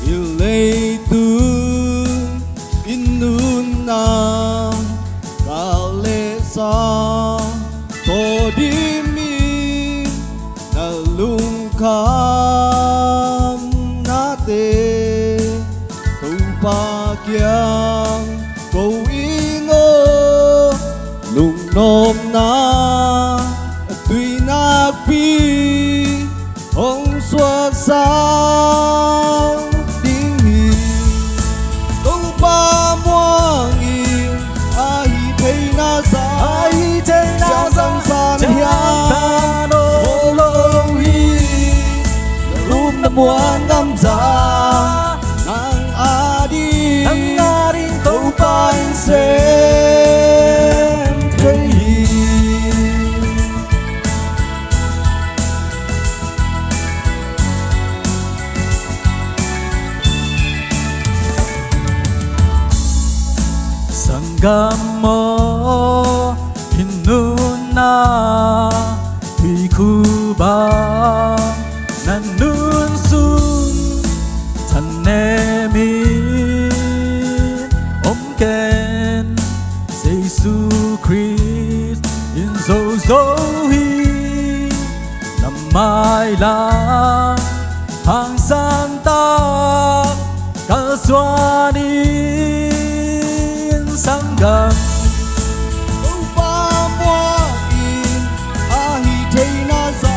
Ileitu inuna kalesa todimi nalungkam nate tupakyang câu ingo lung nom na tuy nagpi ông xuân sang đinh hi câu ba mua nghìn ai thấy na ra ai thấy na rằng san hiang ô lâu hi lúc năm muôn năm già nang adi câu ba sen thấy Sanggamo inuna hikuba nanun sun tanemi omken Giêsu Christ in zozohi namai lang hang santa kaswani sanggam upa muain ahi teina za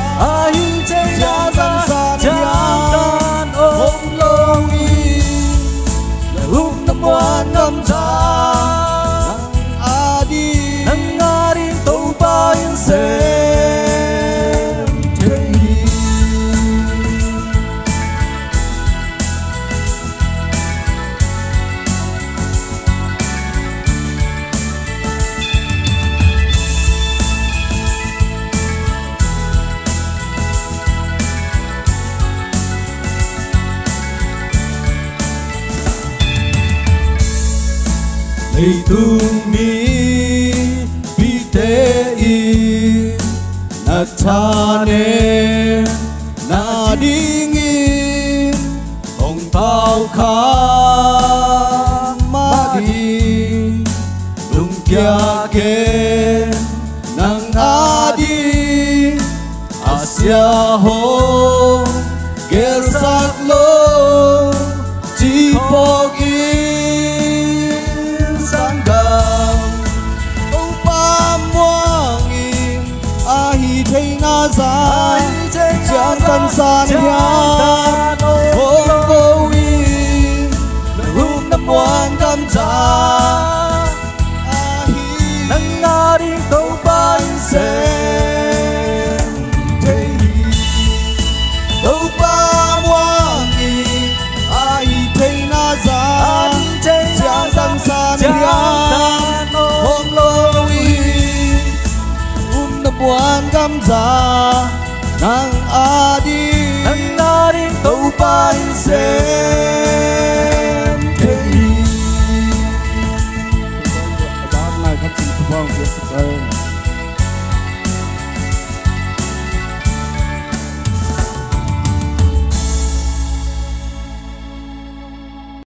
san san om longi lum namuan nam za nang adi tau pa in se Itumi bitei natane nadingin ong tao kha madi lung kya ke nang adi asya ho gersat lo jipogi Jangan tan san hiang ôm cô in lúc năm muôn năm già nang adi câu ban sen thấy câu ba muang in ai thấy na za jangan tan san hiang ôm cô in lúc năm muôn năm già nang adi tau pan se